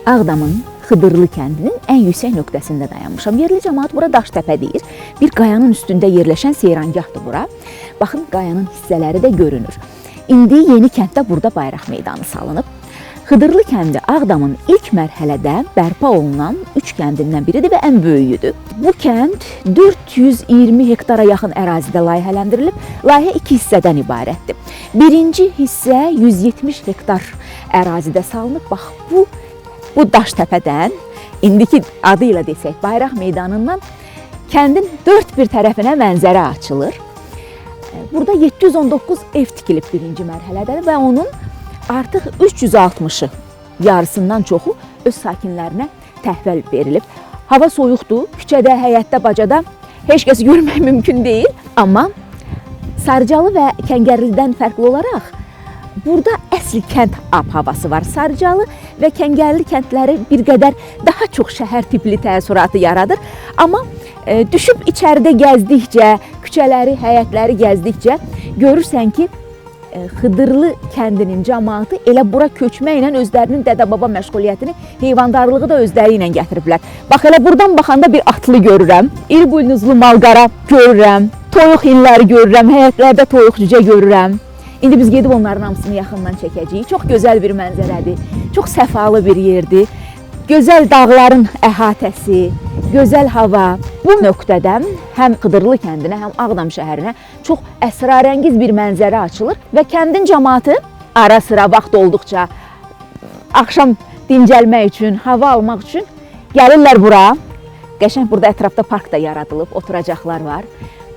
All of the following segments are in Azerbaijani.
Ağdamın Xıdırlı kəndinin ən yüksək nöqtəsində dayanmışam. Yerli cəmaət bura Daştəpə deyir. Bir qayanın üstündə yerləşən seyrangahdır bura. Baxın, qayanın hissələri də görünür. İndi yeni kənddə burada bayraq meydanı salınıb. Xıdırlı kəndi Ağdamın ilk mərhələdə bərpa olunan 3 kəndindən biridir və ən böyüyüdür. Bu kənd 420 hektara yaxın ərazidə layihələndirilib. Layihə 2 hissədən ibarətdir. Birinci hissə 170 hektar ərazidə salınıb. Bax, bu Daştəpədən, indiki adı ilə desək, bayraq meydanından kəndin dörd bir tərəfinə mənzərə açılır. Burada 719 ev tikilib birinci mərhələdə və onun artıq 360-ı, yarısından çoxu öz sakinlərinə təhvil verilib. Hava soyuqdur, küçədə, həyətdə, bacada heç kəsi görmək mümkün deyil. Amma Sarıcalı və Kəngərlidən fərqli olaraq burada əsl kənd ab-havası var. Sarıcalı və Kəngərli kəndləri bir qədər daha çox şəhər tipli təəssüratı yaradır. Amma düşüb içəridə gəzdikcə, küçələri, həyətləri gəzdikcə görürsən ki, Xıdırlı kəndinin cəmaatı elə bura köçməklə özlərinin dədə-baba məşğuliyyətini, heyvandarlığı da özləri ilə gətiriblər. Bax, elə buradan baxanda bir atlı görürəm, iri buynuzlu malqara görürəm, toyuq hinləri görürəm, həyətlərdə toyuq cücə görürəm. İndi biz gedib onların hamısını yaxından çəkəcəyik. Çox gözəl bir mənzərədir, çox səfalı bir yerdir. Gözəl dağların əhatəsi, gözəl hava. Bu nöqtədən həm Xıdırlı kəndinə, həm Ağdam şəhərinə çox əsrarəngiz bir mənzərə açılır və kəndin cəmaatı ara-sıra vaxt olduqca axşam dincəlmək üçün, hava almaq üçün gəlirlər bura. Qəşəng burada ətrafda park da yaradılıb, oturacaqlar var.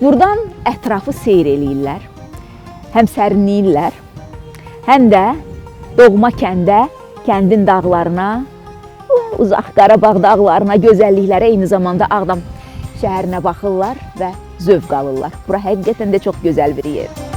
Buradan ətrafı seyr eləyirlər. Həm sərinləyirlər, həm də doğma kəndə, kəndin dağlarına, uzaq Qarabağ dağlarına, gözəlliklərə, eyni zamanda Ağdam şəhərinə baxırlar və zövq alırlar. Bura həqiqətən də çox gözəl bir yerdir.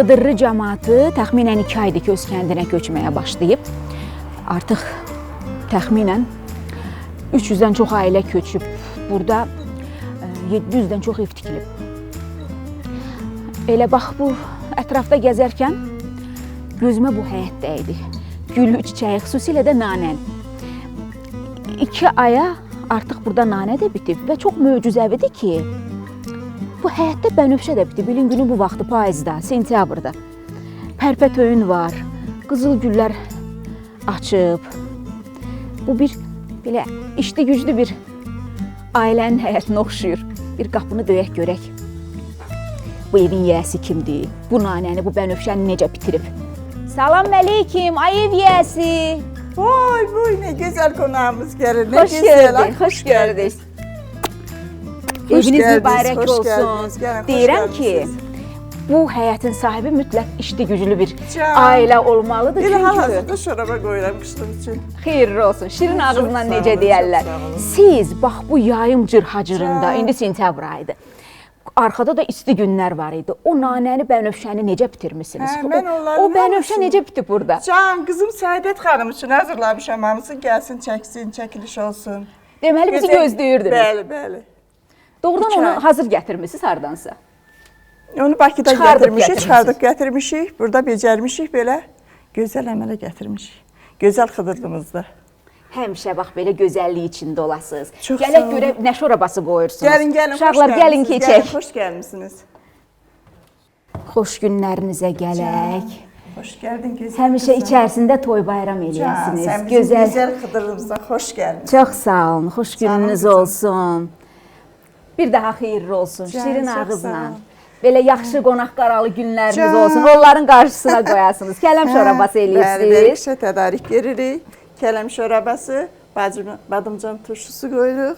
Xıdırlı cəmaatı təxminən 2 aydır ki, öz kəndinə köçməyə başlayıb. Artıq təxminən 300-dən çox ailə köçüb. Burada 700-dən çox ev tikilib. Elə bax, bu ətrafda gəzərkən gözümə bu həyət dəydi. Gülü, çiçəyi, xüsusilə də nanəli. 2 aya artıq burada nanə də bitib və çox möcüzəvidir ki, bu həyətdə bənövşə də bitib. İlin günü bu vaxtı payızda, sentyabrda. Pərpətöyün var, qızıl güllər açıb. Bu bir belə işli güclü bir ailənin həyətinə oxşuyur. Bir qapını döyək görək. Bu evin yiyəsi kimdir? Bu nanəni, bu bənövşəni necə bitirib? Salam əleykum, ay ev yiyəsi. Vay vay, ne güzel konağımız gelir. Ne Hoş güzel. gördük, hoş gördük. Hoş Eviniz geldiniz, mübarək hoş olsun. geldiniz. Gelin, hoş Deyirəm ki, geldiniz. bu həyətin sahibi mütləq işli güclü bir Can. ailə olmalıdır. Bir Çünki hal-hazırda şoraba qoyuram qışlıq üçün. xeyirli olsun. Şirin Çox ağzından sağ necə olun, deyərlər. çox sağ olun. Siz bax bu yayım cırhacırında, Can. indi sentyabr ayıdır. Arkada da isti günlər var idi. O nanəni, bənövşəni necə bitirmisiniz? Hə, mən onları o nə bənövşə yapmışım? necə bitib burada? Can, kızım Saadet xanım üçün hazırlamışam hamısı. Gəlsin, çəksin, çəkiliş olsun. Deməli bizi gözləyirdiniz. Bəli, bəli. Doğrudan İki onu ay. hazır gətirmisiniz hardansa? Onu Bakıda Çıxardıb gətirmişik, gətirmisiniz. çıxardıb gətirmişik. Burada becərmişik belə. Gözəl əmələ gətirmişik. Gözəl xıdırlımızda. Həmişə bax belə gözəllik içində olasınız. Çox sağ Gələk olun. görə nə şorabası qoyursunuz. Gəlin, gəlin, Uşaqlar xoş gəlin gəlmisiniz, keçək. gəlin, xoş gəlmisiniz. Xoş günlərinizə gələk. Hoş geldin güzel Həmişə kızım. içərisində toy bayram Can, eləyəsiniz. sen bizim Gözəl. güzel xıdırlımıza hoş geldin. Çox sağ olun. Xoş gününüz kızım. olsun. Bir daha xeyirli olsun. Can, Şirin çox sağ ağızla. ol. Belə yaxşı qonaq qaralı günləriniz Can. olsun. Onların qarşısına qoyasınız. Kələm şorabası Bəli, eləyirsiniz. verikşə tədarik veririk. Kələm şorabası, badımcan turşusu qoyuruq.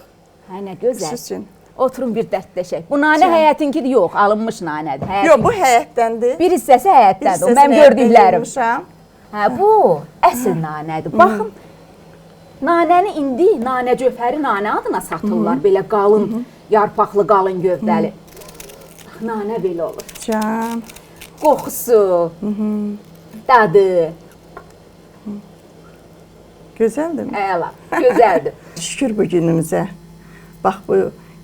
Hə, nə gözəl. Siz üçün. Oturun bir dərdləşək. Bu nanə Can. həyətinki yox, alınmış nanədir. Həyətin- Yox, bu həyətdəndir. bir hissəsi həyətdədir. O mənim gördüklərim. Hə, bu əsl nanədir. Baxın, nanəni indi nanə cöfəri nanə adına satırlar. Belə qalın, yarpaqlı, qalın gövdəli. Bax, nanə belə olur. Can. Qoxusu, dadı, Gözəldir mi? əla, gözəldir. Şükür bu günümüzə. Bax, bu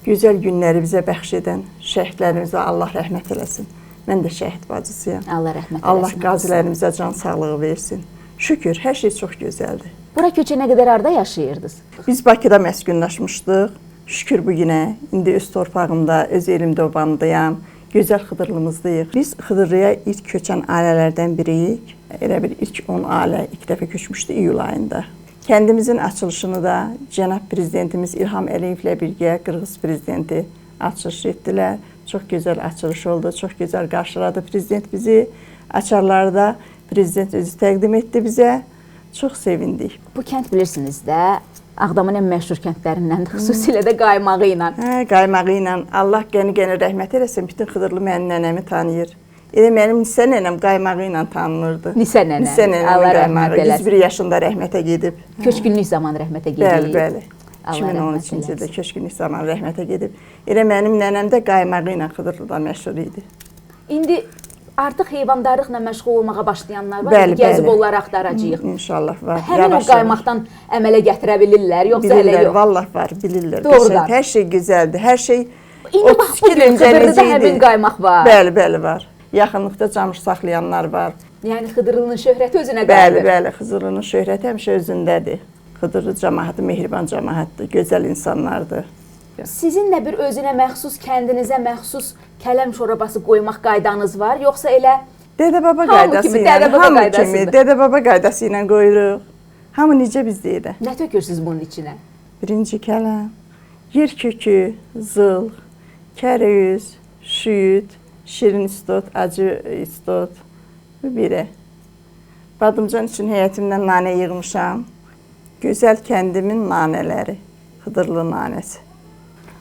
gözəl günləri bizə bəxş edən şəhidlərimizə Allah rəhmət eləsin. Mən də şəhid bacısıyam. Allah rəhmət eləsin. Allah qazilərimizə can sağlığı versin. Şükür, hər şey çox gözəldir. Bura köçənə qədər harda yaşayırdınız? Biz Bakıda məskunlaşmışdıq. Şükür bu günə. İndi öz torpağımda, öz elimdə obandayam. Gözəl Xıdırlımızdayıq. Biz Xıdırlıya ilk köçən ailələrdən biriyik. Elə bir ilk 10 ailə ilk dəfə köçmüşdü iyul ayında. Kəndimizin açılışını da cənab prezidentimiz İlham Əliyevlə birgə Qırğız prezidenti açılış etdilər. Çox gözəl açılış oldu. Çox gözəl qarşıladı prezident bizi. Açarları da prezident özü təqdim etdi bizə. Çox sevindik. Bu kənd bilirsiniz də, Ağdamın ən məşhur kəndlərindəndir, xüsusilə də qaymağı ilə. Hə, qaymağı ilə Allah qəni-qəni rəhmət eləsin. Bütün Xıdırlı mənim nənəmi tanıyır. Elə mənim Nisə nənəm qaymağı ilə tanınırdı. Nisə nənə. Nisə nənəmin Allah qaymağı. rəhmət eləsin. 101 yaşında rəhmətə gedib. Köçkünlük zamanı rəhmətə gedib. Bəli, bəli. Allah rəhmət 2013-cü ildə eləsin. köçkünlük zamanı rəhmətə gedib. Elə mənim nənəm də qaymağı ilə Xıdırlıda məşhur idi. İndi artıq heyvandarlıqla məşğul olmağa başlayanlar var. Bəli, Gəzib bəli. onları axtaracağıq. İnşallah var. Həmin o Yavaş-yavaş. qaymaqdan əmələ gətirə bilirlər, yoxsa hələ Bilirlər, yox? vallah var, bilirlər. Doğrudan. Qəşəng, hər şey gözəldir. Hər şey İndi bax bu gün Xıdırlıda həmin qaymaq var. Bəli, bəli var. Yaxınlıqda camış saxlayanlar var. Yəni Xıdırlının şöhrəti özünə Bəli, qalır. bəli, Xızırlının şöhrəti həmişə özündədir. Xıdırlı cəmaəti mehriban cəmaətdir, gözəl insanlardır. Sizin də bir özünə məxsus, kəndinizə məxsus kələm şorabası qoymaq qaydanız var, yoxsa elə Dədə-baba Hamı qaydası kimi, ilə, dədə-baba hamı qaydasında. kimi, dədə-baba qaydası ilə qoyuruq. Hamı necə biz deyirik. nə tökürsünüz bunun içinə? Birinci kələm, yer kökü, zıl, kərəüz, şüyüd, şirin istot, acı istot, bu biri. Badımcan üçün həyətimdən nanə yığmışam. Gözəl kəndimin nanələri, Xıdırlı nanəsi.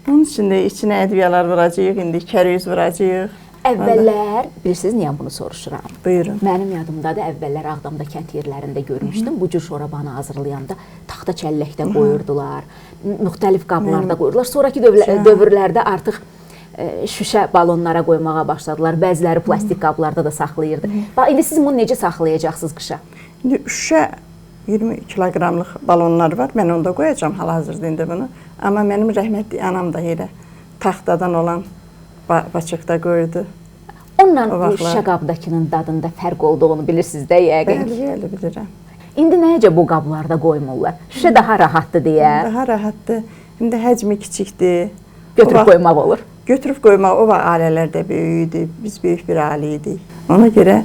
Onun üçün də içinə ədviyalar vuracağıq, indi kərəüz vuracağıq. Əvvəllər, bilirsiniz niyə bunu soruşuram? Buyurun. Mənim yadımdadır, əvvəllər Ağdamda kənd yerlərində görmüşdüm. Bu cür şorabanı hazırlayanda taxta çəlləkdə qoyurdular, müxtəlif qablarda qoyurdular. Sonraki dövrlərdə artıq şüşə balonlara qoymağa başladılar. Bəziləri plastik qablarda da saxlayırdı. Bax, indi siz bunu necə saxlayacaqsınız qışa? İndi şüşə 20 kiloqramlıq balonlar var. Mən onda qoyacağam hal-hazırda indi bunu. Amma mənim rəhmətli anam da elə taxtadan olan baçıqda qoydu. Onunla bu şüşə qabdakının dadında fərq olduğunu bilirsiniz də yəqin. Bəli, bəli, bilirəm. İndi necə bu qablarda qoymurlar? Şüşə daha rahatdır deyə. Daha rahatdır. İndi həcmi kiçikdir. Götürüb qoymaq olur. Götürüb qoymaq, o vaxt ailələr də böyük idi. Biz böyük bir ailə idik. Ona görə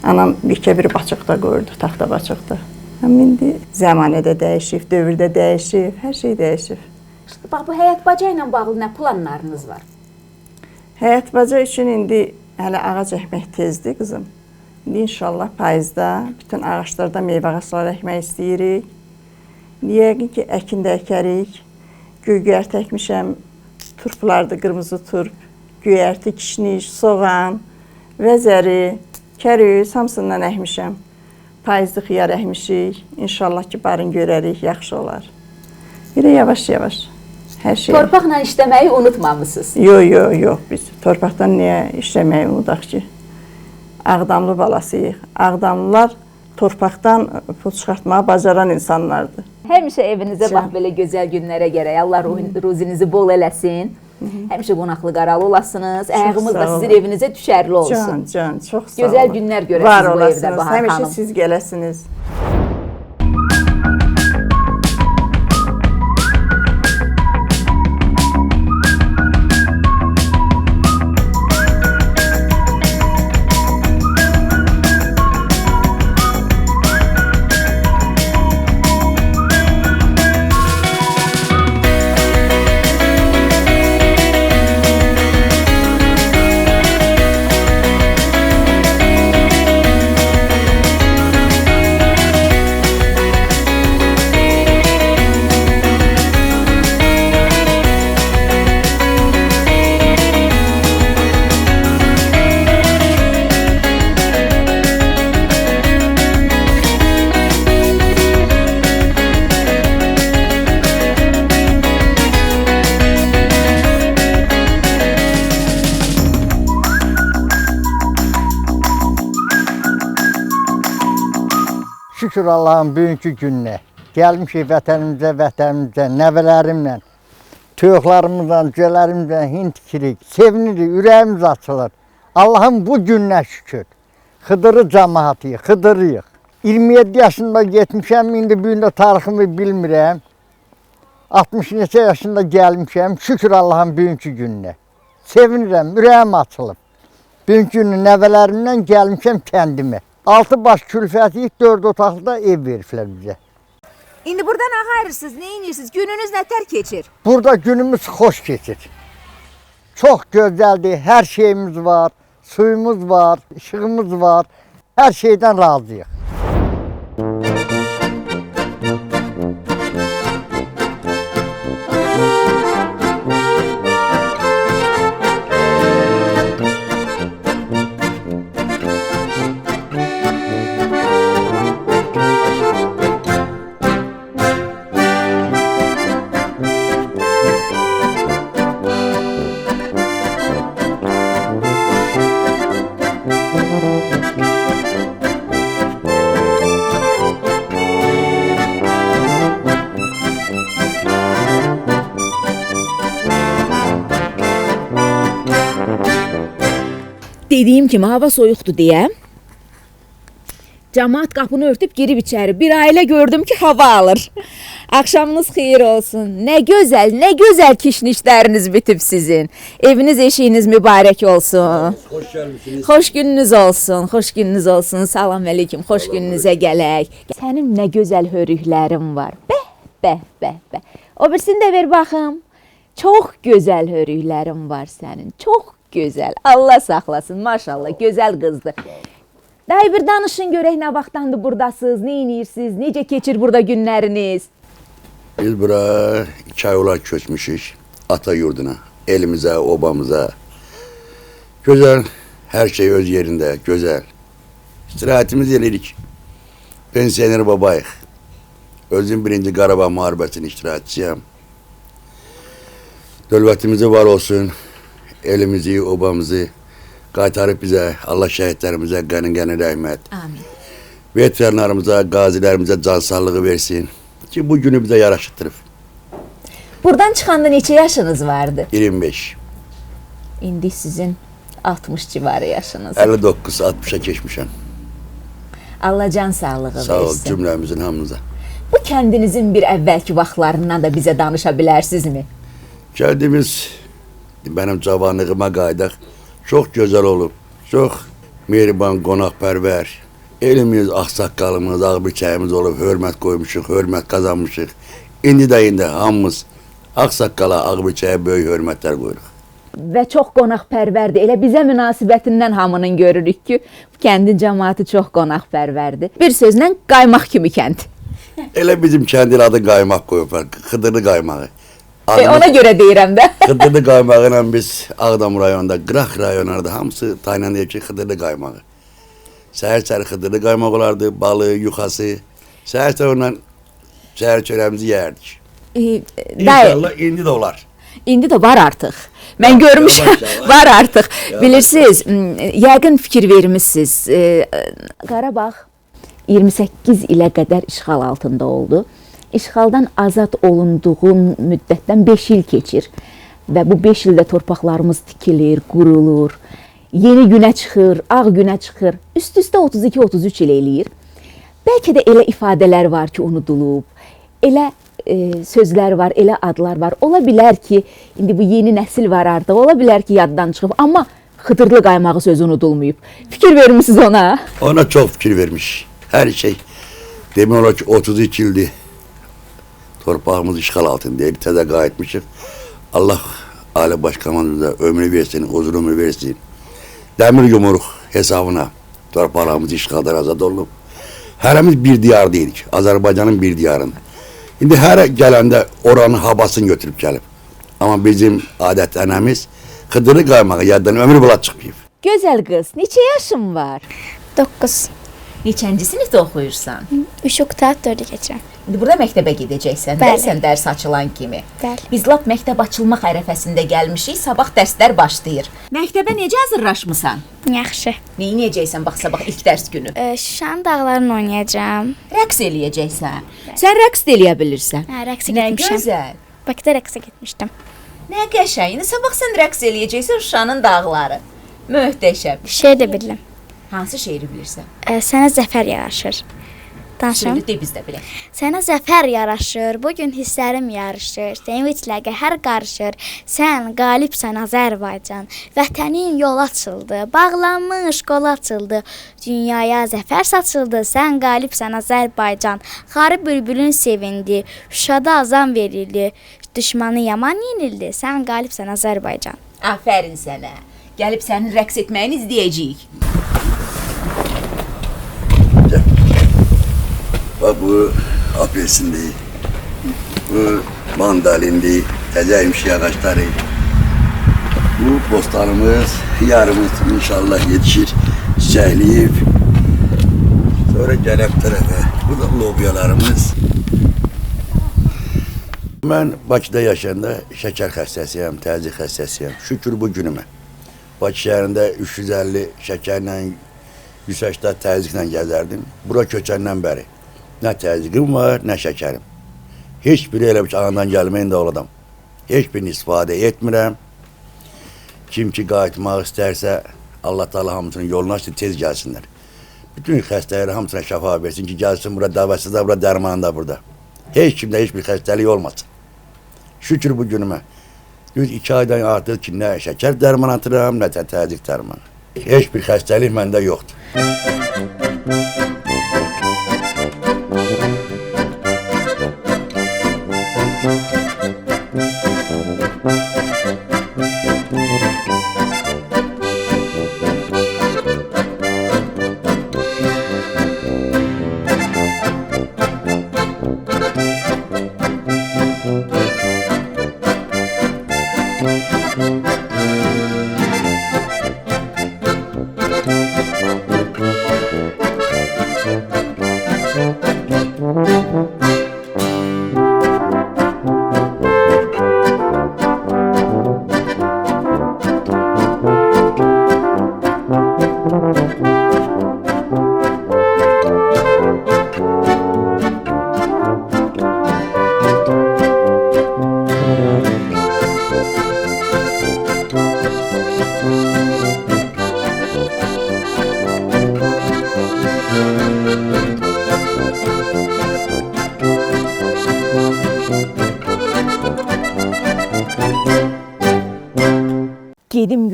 anam yekə bir baçıqda qoyurdu, taxta baçıqda. Amma indi zəmanə də dəyişib, dövr də dəyişib, hər şey dəyişib. İşte bax, bu həyat baca ilə bağlı nə planlarınız var? Həyat baca üçün indi hələ ağac əkmək tezdir qızım. İndi inşallah payızda bütün ağaçlarda meyvə ağacları əkmək istəyirik. Yəqin ki, əkin də əkərik. Göygərti əkmişəm, turplardır, qırmızı turp, göyərti, kişniş, soğan, vəzəri, kərüz, hamısından əkmişəm. Payızlı xiyar əkmişik. İnşallah ki, barın görərik, yaxşı olar. Belə yavaş-yavaş hər şey. Torpaqla işləməyi unutmamısınız. Yox, biz torpaqdan niyə işləməyi unudaq ki? Ağdamlı balasıyıq. Ağdamlılar torpaqdan pul çıxartmağı bacaran insanlardır. Həmişə evinizə bax belə gözəl günlərə gərək. Allah ruzinizi bol eləsin. Həmişə qonaqlı qaralı olasınız. Ayağımız da sizin evinizə düşərli olsun. Can, çox sağ olun. Gözəl günlər görəsiniz bu evdə Bahar xanım. Həmişə siz gələsiniz. Şükür Allah'ın bugünkü gününe. Gelmişik vətənimizə, nəvələrimlə, toyuqlarımızla, cücələrimizlə hind tikirik, sevinirik, ürəyimiz açılır. Allah'ın bu gününe şükür. Xıdırı cəmaatıyıq, xıdırıyıq. 27 yaşında getmişəm, indi bu gün tariximi bilmirəm. 60 neçə yaşında gəlmişəm, şükür Allah'ın bugünkü gününe. Sevinirəm, ürəyim açılıb. Bugünkü günü nəvələrimlə gəlmişəm kəndimə. 6 baş külfəti 4 otaqda ev veriblər bizə. İndi buradan ağarırsınız, nə edirsiniz? Gününüz nətər keçir? Burada günümüz xoş keçir. Çox gözəldir, hər şeyimiz var, suyumuz var, işığımız var, hər şeydən razıyıq. Dediyim kimi hava soyuqdur deyə cəmaət qapını örtüb girib içəri. Bir ailə gördüm ki, hava alır. Axşamınız xeyir olsun. Nə gözəl kişnişləriniz bitib sizin. Eviniz, eşiyiniz mübarək olsun. Hoş gəlmisiniz. Xoş gününüz olsun, xoş gününüz olsun. Salam əleykum, xoş gününüzə gələk. Sənin nə gözəl hörüklərin var. Bəh. O birisini də ver baxım. Çox gözəl hörüklərin var sənin. Çox gözəl. Allah saxlasın, maşallah, gözəl qızdır. Day bir danışın görək nə vaxtdandır buradasınız, nə edirsiniz, necə keçir burada günləriniz? Biz bura 2 ay olar köçmüşük ata yurduna, elimizə, obamıza. Gözəl, hər şey öz yerində, gözəl. İstirahətimiz eləyirik. Pensioner babayıq. Özüm 1-ci Qarabağ müharibəsinin iştirakçısıyam. Dövlətimizi var olsun, elimizi, obamızı qaytarıb bizə, Allah şəhidlərimizə qənin rəhmət. Amin. Veteranlarımıza, qazilərimizə can sağlığı versin ki, bu günü bizə yaraşıtdırıb. Buradan çıxanda neçə yaşınız vardı? 25. İndi sizin 60 civarı yaşınız. 59, 60'a keçmişəm. Allah can sağlığı versin. Sağ ol cümləmizin hamınıza. Bu kəndinizin bir əvvəlki vaxtlarından da bizə danışa bilərsinizmi? Kəndimiz benim cavanlığıma qayıdaq çox gözəl olub. Çox mehriban, qonaqpərvər. Elimiz, ağsaqqalımız, ağbirçəyimiz olub, hörmət qoymuşuq, hörmət qazanmışıq. İndi hamımız ağsaqqala, ağbirçəyə böyük hörmətlər qoyuruq. Və çox qonaqpərvərdir. Elə bizə münasibətindən hamının görürük ki, bu kəndin cəmaatı çox qonaqpərvərdir. Bir sözlə qaymaq kimi kənd. Elə bizim kəndin adı qaymaq qoyublar, Xıdırlı qaymağı. Ona görə deyirəm də. Xıdırlı qaymağı ilə biz Ağdam rayonunda, Qıraq rayonlarda hamısı tayla deyir ki, Xıdırlı qaymağı. Səhər-səhər Xıdırlı qaymaq olardı, balı, yuxası. Səhər-səhər ondan səhər çörəmizi yeyərdik. İnşallah indi də olar. İndi də var artıq. Mən görmüşəm, var artıq. Bilirsiniz, yəqin fikir vermişsiniz. Qarabağ 28 ilə qədər işğal altında oldu. İşğaldan azad olunduğun müddətdən 5 il keçir. Və bu 5 ildə torpaqlarımız tikilir, qurulur. Yeni günə çıxır, ağ günə çıxır. Üst-üstə 32-33 il eləyir. Bəlkə də elə ifadələr var ki, unudulub. Elə sözlər var, elə adlar var. Ola bilər ki, indi bu yeni nəsil var artıq. Ola bilər ki, yaddan çıxıb. Amma Xıdırlı qaymağı sözü unudulmayıb. Fikir vermişsiniz ona? Ona çox fikir vermiş. Hər şey. Demək olar ki, 32 ildir torpağımız işğal altındaydı. Təzə qayıtmışıq. Allah Ali Başkomandanımıza ömrü versin, uzun ömür versin. Dəmir yumruq hesabına torpaqlarımız işğaldan azad olunub. Hərəmiz bir diyardaydık. Azərbaycanın bir diyarında. İndi hər gələndə oranın havasını götürüb gəlib. Amma bizim adət-ənəmiz Xıdırlı qaymağı yaddan ömrü boyu çıxmayıb. Gözəl qız, neçə yaşın var? 9. Neçənci sinifdə oxuyursan? Uşaqda 4-ə keçirəm. İndi burada məktəbə gedəcəksən, Bəli. dərsən dərs açılan kimi. Bəli. Biz lap məktəb açılmaq ərəfəsində gəlmişik, sabah dərslər başlayır. Məktəbə necə hazırlaşmısan? Yaxşı. Neynəyəcəksən bax sabah ilk dərs günü? Şuşanın dağlarını oynayacağam. Rəqs eləyəcəksən. Sən rəqs də eləyə bilirsən. Hə, rəqsə Nə getmişəm. gözəl. Bakıda rəqsə getmişdim. Nə qəşəng. İndi sabah sən rəqs eləyəcəksən Şuşanın dağları. Möhtəşəm. Şey də bildim. Hansı şeiri bilirsən? Sənə zəfər yaraşır. Danışım. Söyle de biz də bilək. Sənə zəfər yaraşır, bugün hisslərim yarışır, sevinclə qəhər qarışır. Sən qalibsən Azərbaycan, vətənin yol açıldı, bağlanmış qol açıldı. Dünyaya zəfər saçıldı, sən qalibsən Azərbaycan. Xarı bülbülün sevindi, Şuşada azan verildi, düşmanı yaman yenildi, sən qalibsən Azərbaycan. Afərin sənə. Gəlib sənin rəqs etməyini izləyəcəyik. Bak bu apelsindir, bu mandalindir, tezeymiş ağaçları. Bu bostanımız, hiyarımız inşallah yetişir, çiçekleyip. Sonra gelip tarafa, bu da lobyalarımız. Ben Bakıda yaşayanda şeker xəstəsiyəm, təzyiq xəstəsiyəm. Şükür bu günümə. Bakı şəhərində 350 şəkərlə, 180 təzyiqlə gəzərdim. Bura köçəndən bəri. Nə təzyiqim var, nə şəkərim. Heç biri elə bir ki, ağından gəlməyin də ol adam. Heç birini istifadə etmirəm. Kim ki qayıtmaq istərsə, Allah Teala hamısının yolunu açsın, tez gəlsinlər. Bütün xəstələri hamısına şəfa versin ki, gəlsin bura davasız da, bura dərmanı da burada. Heç kimdə heç bir xəstəlik olmasın. Şükür bu günümə. 2 aydan artıq ki, nə şəkər dərman atıram, nə təzyiq dərmanı. Heç bir xəstəlik məndə yoxdur.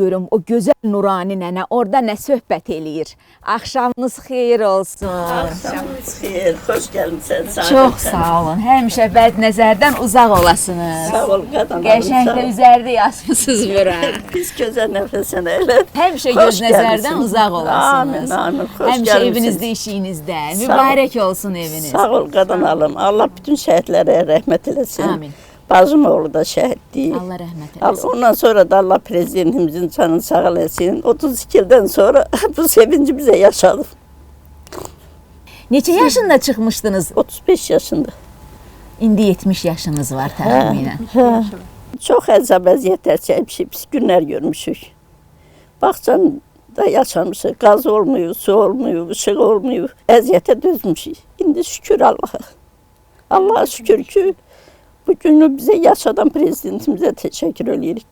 görüm o gözəl nurani nənə orada nə söhbət eləyir. Axşamınız xeyir olsun. Axşamınız xeyir, xoş gəlmisiniz. Çox sağ olun. Həmişə bəd nəzərdən uzaq olasınız. Sağ ol qadın. Qəşəng də üzərdə yazmısınız bura. Biz gözəl nəfəsən elə. Həmişə Xoş göz nəzərdən gəlmisiniz. uzaq olasınız. Amin, amin. Xoş Həmişə gəlmisiniz. evinizdə, işinizdə. Mübarək olsun eviniz. Sağ ol qadın alım. Allah bütün şəhidlərə rəhmət eləsin. Amin. Bacım oğlu da şəhiddir. Allah rəhmət eləsin. Ondan sonra da Allah prezidentimizin canını sağ eləsin. 32 ildən sonra bu sevinci bizə yaşadıq. Neçə yaşında çıxmışdınız? 35 yaşında. İndi 70 yaşınız var təxminən. Çox əzab əziyyətlər çəkmişik, pis günlər görmüşük. Bağçanda yaşamışıq, qaz olmuyor, su olmuyor, ışıq olmuyor. Əziyyətə dözmüşük. İndi şükür Allah'a. Allah'a şükür ki, bu günü bizə yaşadan prezidentimizə təşəkkür edirik.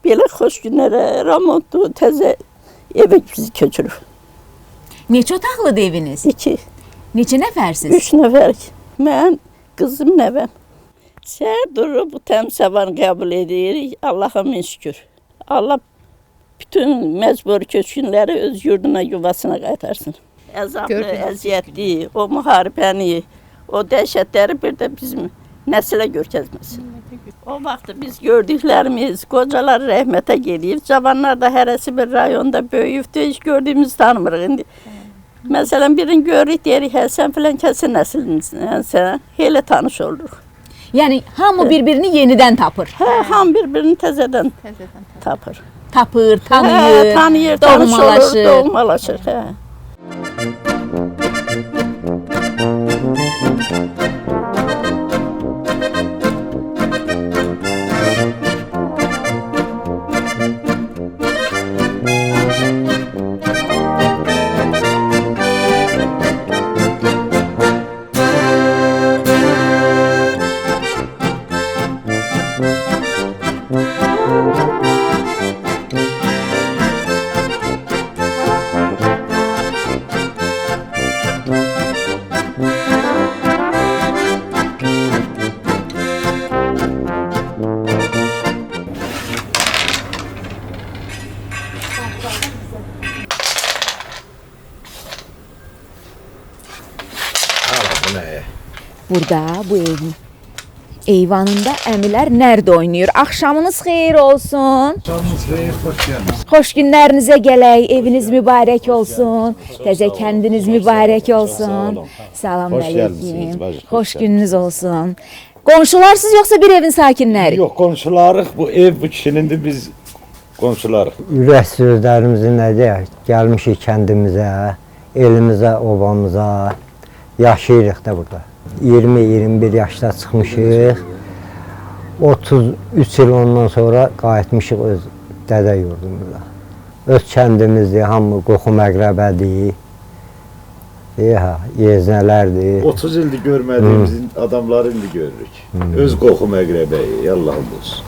Belə xoş günlərə, remontlu, təzə evə bizi köçürüb. Neçə otaqlıdır eviniz? 2, Neçə nəfərsiz? 3 nəfərik. Mən, qızım, nəvəm. Səhər durub bu təmsəvanı qəbul edirik. Allah'a min şükür. Allah bütün məcbur köçkünləri öz yurduna, yuvasına qaytarsın. Əzablı, əziyyətli, o müharibəni, o dəhşətləri bir də bizim nəsilə görkəzməsin. O vaxt biz gördüklərimiz, qocalar rəhmətə gedib, cavanlar da hərəsi bir rayonda böyüyübdür, heç gördüyümüzü tanımırıq indi. Məsələn, birini görürük, deyirik, hə, sən filan kəsin nəsilinisən, elə tanış oluruq. Yəni hamı bir-birini yenidən tapır. Hə, ham bir-birini təzədən tapır. Tapır, tanıyır, Hə, tanıyır, tanış olur, doğmalaşır. doğmalaşır. Hə. Burada, bu evin eyvanında əmilər nərd oynayır. Axşamınız xeyir olsun. Canınız xeyir, xoş gəlmisiniz. Xoş günlərinizə gələk. Eviniz mübarək olsun. Təzə kəndiniz mübarək olsun. Salam Xoş əleykum. gəlmisiniz, bacı, xoş Xoş gəldiniz. gününüz olsun. Qonşularsınız yoxsa bir evin sakinləri? Yox, qonşularıq, bu ev bu kişinindir, biz qonşularıq. Ürək sözlərimizi nə deyək? Gəlmişik kəndimizə, elimizə, obamıza. Yaşayırıq da burada. 20-21 yaşda çıxmışıq. 33 il ondan sonra qayıtmışıq öz dədə yurdumuza. Öz kəndimizdir, hamı qoxu məqrəbədir. Yeznələrdir. 30 ildir görmədiyimizin adamları indi görürük. Öz qoxu məqrəbəyi, Allah'ım olsun.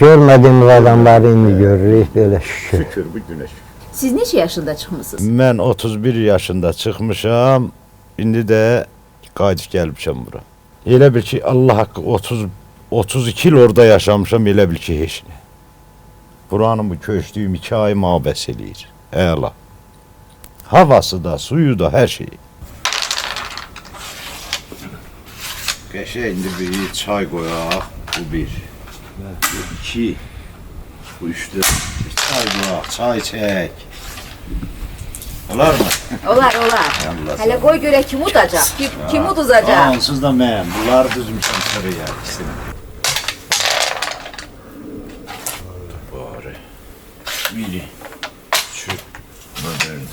Görmədiyimiz adamları indi görürük, belə şükür. Şükür, bu günə şükür. Siz neçə yaşında çıxmısınız? Mən 31 yaşında çıxmışam, indi də qayıdıb gəlmişəm bura. Elə bil ki, Allah haqqı 32 il orada yaşamışam, elə bil ki, heç nə. Buranın bu köçdüyüm 2 ay məbəs eləyir. Əla. Havası da, suyu da, hər şeyi. Qəşəng indi bir çay qoyaq, bu bir. Bu 2, bu 3-də çay qoyaq, çay çək. Olar mı? Olar, olar. Allah Hələ qoy görək kim udacaq, kim uduzacaq. Onsuz da mən, bunları düzmüşəm sıraya ikisini. Bari. Biri. Şu. Modern.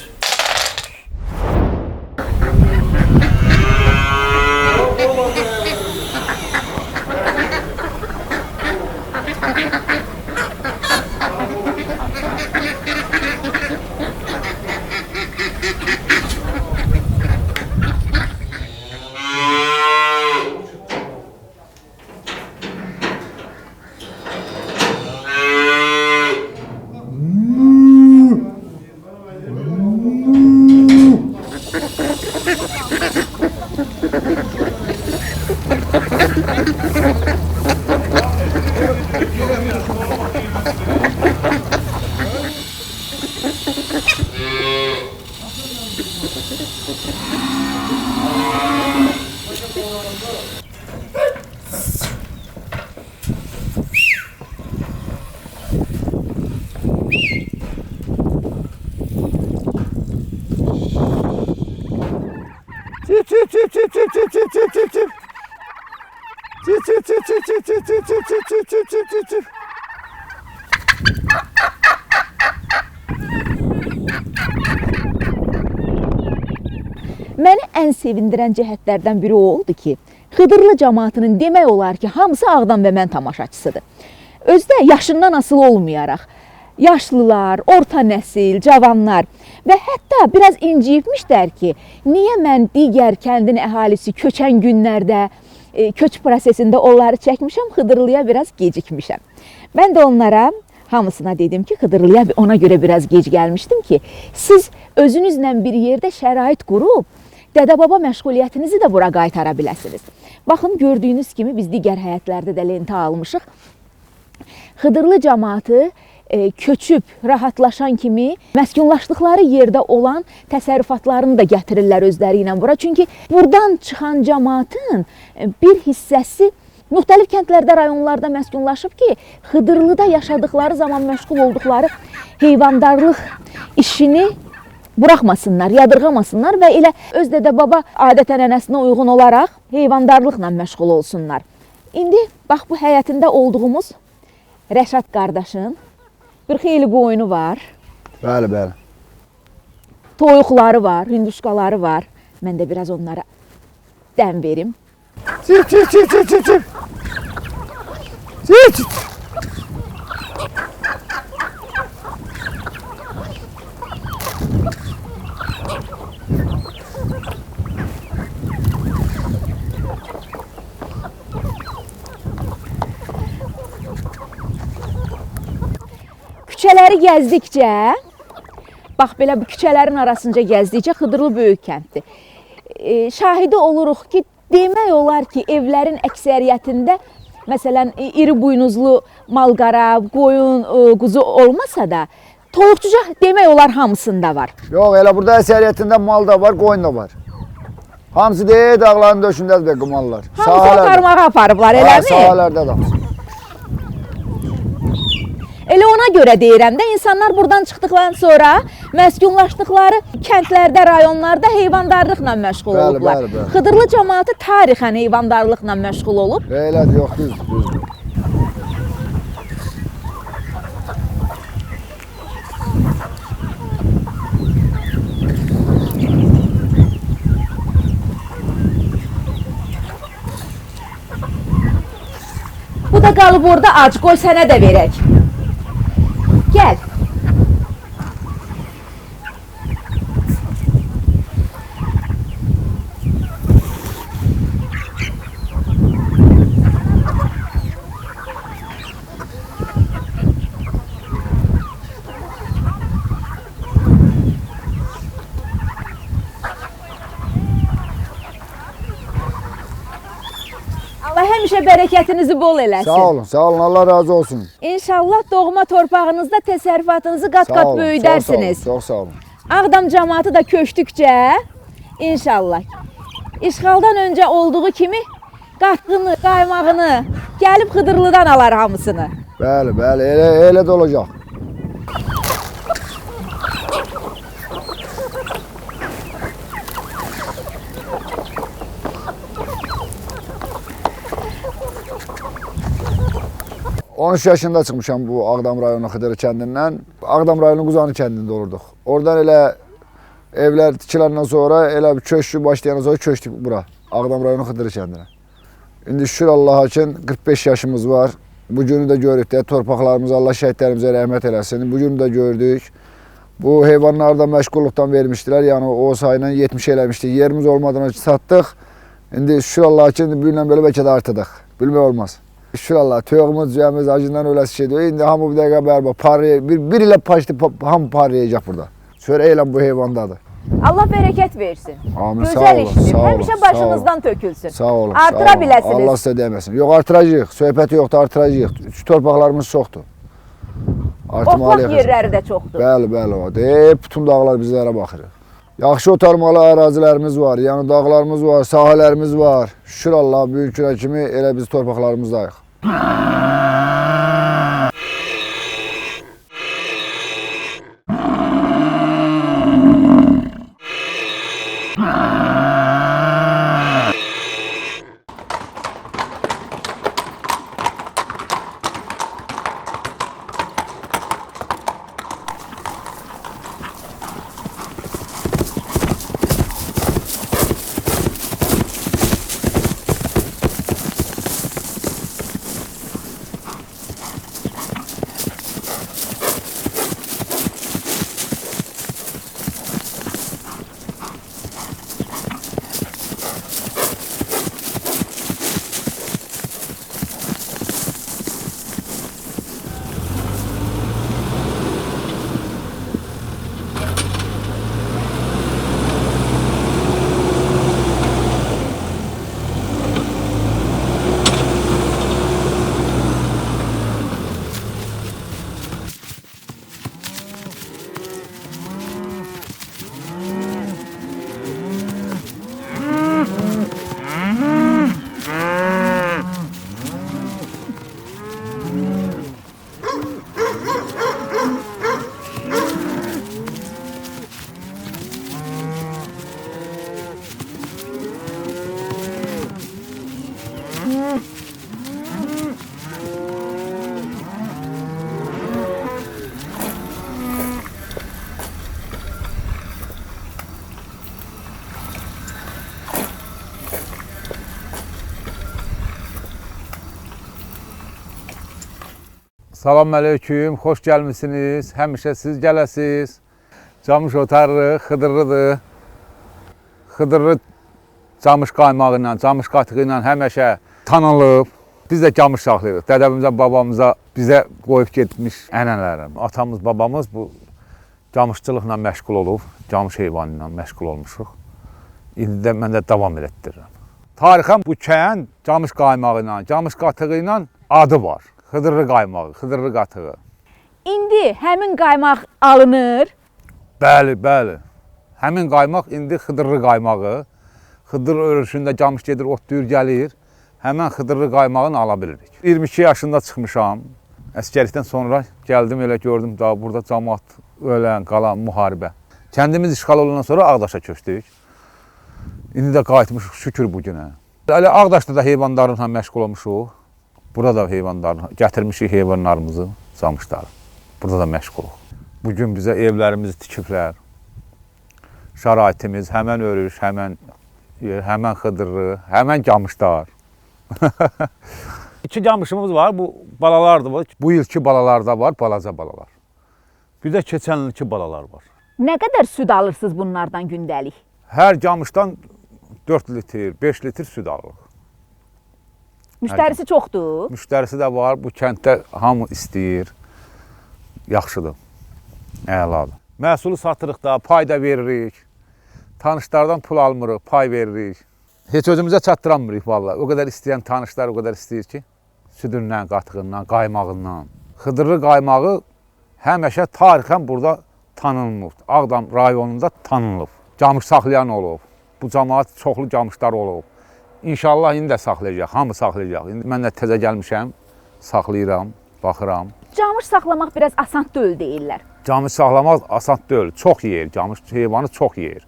Çıp çıp çıp çıp çıp çıp çıp çıp çıp çıp. Çıp çıp çıp çıp çıp çıp çıp çıp çıp çıp çıp çıp çıp. Məni ən sevindirən cəhətlərdən biri o oldu ki, Xıdırlı cəmaatının demək olar ki, hamısı Ağdam və mən tamaşaçısıdır. Özü də yaşından asılı olmayaraq, yaşlılar, orta nəsil, cavanlar və hətta biraz inciyibmişlər ki, niyə mən digər kəndin əhalisi köçən günlərdə, köç prosesində onları çəkmişəm, Xıdırlıya biraz gecikmişəm. Mən də onlara hamısına dedim ki, Xıdırlıya ona görə biraz gec gəlmişdim ki, siz özünüzlə bir yerdə şərait qurub, dədə-baba məşğuliyyətinizi də bura qaytara biləsiniz. Baxın, gördüyünüz kimi biz digər həyətlərdə də lentə almışıq. Xıdırlı cəmaatı köçüb, rahatlaşan kimi məskunlaşdıqları yerdə olan təsərrüfatlarını da gətirirlər özləri ilə bura. Çünki buradan çıxan cəmaatın bir hissəsi müxtəlif kəndlərdə, rayonlarda məskunlaşıb ki, Xıdırlıda yaşadıkları zaman məşğul olduqları heyvandarlıq işini buraxmasınlar, yadırğamasınlar və elə öz dədə-baba adət-ənənəsinə uyğun olaraq heyvandarlıqla məşğul olsunlar. İndi bax bu həyətində olduğumuz Rəşad qardaşın bir xeyli qoyunu var. Bəli, bəli. Toyuqları var, hündüşkaları var. Mən də biraz onlara dəm verim. Çıp çıp çıp çıp çıp çıp. Çıp çıp. Küçələri gəzdikcə, bax belə bu küçələrin arasınca gəzdikcə Xıdırlı böyük kənddir. Şahidi oluruq ki, demək olar ki, evlərin əksəriyyətində, məsələn, iri buynuzlu malqara, qoyun, quzu olmasa da, toyuqçuca demək olar hamısında var. Yox, elə burada əsəriyyətində mal da var, qoyun da var. Hamısı deyil, dağların döşündədir mallar. Hamısı otarmağa aparıblar, eləmi? Sahələrdə də. Elə ona görə deyirəm də, insanlar buradan çıxdıqdan sonra məskunlaşdıqları kəndlərdə, rayonlarda heyvandarlıqla məşğul olublar. Bəli. Xıdırlı cəmaatı tarixən heyvandarlıqla məşğul olub. Elədir, yox, düzdür. Bu da qalıb orada ac, qoy sənə də verək. Gəl. Allah həmişə bərəkətinizi bol eləsin. Sağ olun, Allah razı olsun. İnşallah doğma torpağınızda təsərrüfatınızı qat-qat böyüdərsiniz. Çox sağ olun. Ağdam cəmaatı da köçdükcə, inşallah, işğaldan öncə olduğu kimi qatqını, qaymağını gəlib Xıdırlıdan alar hamısını. Bəli, elə də olacaq. ...13 yaşında çıxmışam bu Ağdam rayonu Xıdırlı kəndindən. Ağdam rayonu Quzanı kəndində olurduq. Oradan elə evlər tikiləndən sonra elə bir köçkü başlayandan sonra köçdük bura. Ağdam rayonu Xıdırlı kəndinə. İndi şükür Allaha ki 45 yaşımız var. Bu günü də görürük də torpaqlarımız Allah şəhidlərimizə rəhmət eləsin. Bu günü də gördük. Bu heyvanları da məşğulluqdan vermişdilər. Yəni o sayla 70 eləmişdik. Yerimiz olmadan satdıq. İndi şükür Allaha ki bu ilə belə bəlkə də artıdıq. Bilmək olmaz. Şükür Allah, tövğümüz, cüyəmiz acından öləsi şeydir. İndi hamı bir dəqiqə bərba, bir ilə paşdı, hamı parlayacaq burada. Sonra eyləm bu heyvandadır. Allah bərəkət versin. Amin, sağ Gözəl olun, işdir. sağ olun, Həmişə sağ başınızdan olun. tökülsün. Sağ olun, Artıra sağ olun. biləsiniz. Allah sizə deməsin. Yox, artıracağıq. Söhbəti yoxdur, artıracağıq. Torpaqlarımız çoxdur. Otlaq yerləri də çoxdur. Bəli. Bütün dağlar bizlərə baxır. Yaxşı otarmalı ərazilərimiz var, yəni dağlarımız var, sahələrimiz var. Şükür Allah, böyük günə kimi elə biz torpaqlarımızdayıq. Salam aleyküm, xoş gəlmisiniz. Həmişə siz gələsiz. Camış otarı Xıdırlıdır. Xıdırlı camış qaymağı ilə, camış qatığı ilə həmişə tanınıb. Biz də camış saxlayırıq. Dədəmizə, babamıza bizə qoyub getmiş ənənələrim. Atamız, babamız bu camışçılıqla məşğul olub, camış heyvanı ilə məşğul olmuşuq. İndi də mən də davam elətdirirəm. Tarixən bu kənd camış qaymağı ilə, camış qatığı ilə adı var. Xıdırlı qaymağı, Xıdırlı qatığı. İndi həmin qaymaq alınır. Bəli, bəli. Həmin qaymaq indi Xıdırlı qaymağı. Xıdır örüşündə camış gedir, otlayır, gəlir. Həmən Xıdırlı qaymağını ala bilirik. 22 yaşında çıxmışam. Əskərlikdən sonra gəldim, elə gördüm daha burada cəmaət ölən, qalan, müharibə. Kəndimiz işğal olandan sonra Ağdaşa köçdük. İndi də qayıtmışıq şükür bu günə. Elə Ağdaşda da heyvanlarla məşğul olmuşuq. Burada da heyvanlarla gətirmişik heyvanlarımızı, camışları. Burada da məşğuluq. Bugün bizə evlərimizi tikiblər. Şəraitimiz həmən örüş, həmən Xıdırlı, həmən camışlar. İki camışımız var, bu balalardır. Bu ilki balalarda var, balaca balalar. Bir də keçən ilki balalar var. Nə qədər süd alırsınız bunlardan gündəlik? Hər camışdan 4 litr, 5 litr süd alırıq. Müştərisi çoxdur. Müştərisi də var, bu kənddə hamı istəyir. Yaxşıdır, əladır. Məhsulu satırıq da, pay da veririk. Tanışlardan pul almırıq, pay veririk. Heç özümüzə çatdıramırıq vallahi. O qədər istəyən tanışlar o qədər istəyir ki, südündən, qatığından, qaymağından. Xıdırlı qaymağı həmişə tarixən burada tanınmır. Ağdam rayonunda tanınıb. Camış saxlayan olub. Bu cəmaət çoxlu camışlar olub. İnşallah indi də saxlayacaq, hamı saxlayacaq. İndi mən də təzə gəlmişəm, saxlayıram, baxıram. Camış saxlamaq biraz asan deyil deyirlər. Camış saxlamaq asan deyil, çox yeyir, camış heyvanı çox yeyir.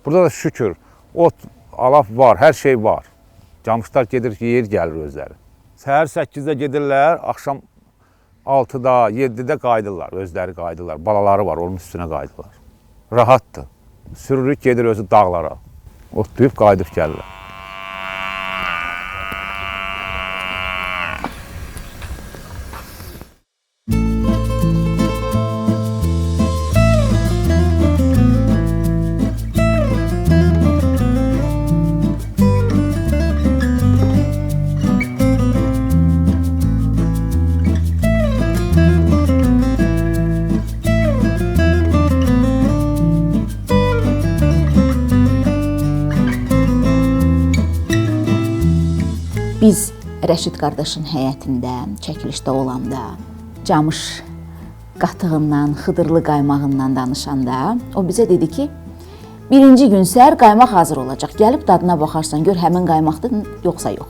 Burada da şükür, ot, alaf var, hər şey var. Camışlar gedir, yeyir, gəlir özləri. Səhər 8-də gedirlər, axşam 6-da, 7-də qayıdırlar, özləri qayıdırlar. Balaları var, onun üstünə qayıdırlar. Rahatdır. Sürürük, gedir özü dağlara. Otlayıb, qayıdıb gəlirlər. Biz Rəşid qardaşın həyətində, çəkilişdə olanda, camış qatığından, Xıdırlı qaymağından danışanda o bizə dedi ki, birinci gün səhər qaymaq hazır olacaq. Gəlib dadına baxarsan, gör həmin qaymaqdır, yoxsa yox.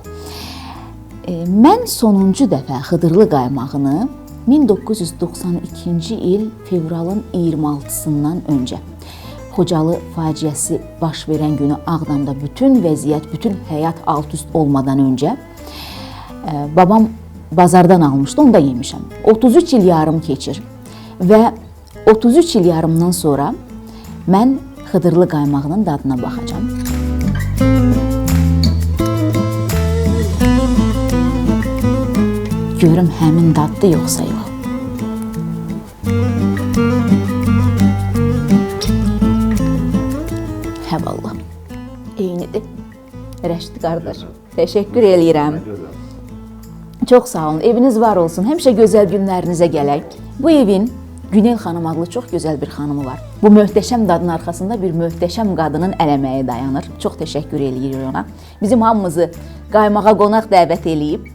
Mən sonuncu dəfə Xıdırlı qaymağını 1992-ci il fevralın 26-sından öncə Xocalı faciəsi baş verən günü Ağdamda bütün vəziyyət, bütün həyat alt-üst olmadan öncə babam bazardan almışdı, onu da yemişəm. 33 il yarım keçir və 33 il yarımdan sonra mən Xıdırlı qaymağının dadına baxacağam. Görüm həmin daddı yoxsa yox. Hə vallah, eynidir. Rəşid qardaş, təşəkkür eləyirəm. Çox sağ olun, eviniz var olsun, həmişə gözəl günlərinizə gələk. Bu evin Günel xanım adlı çox gözəl bir xanımı var. Bu möhtəşəm dadın arxasında bir möhtəşəm qadının əl əməyi dayanır. Çox təşəkkür eləyirik ona. Bizim hamımızı qaymağa qonaq dəvət eləyib,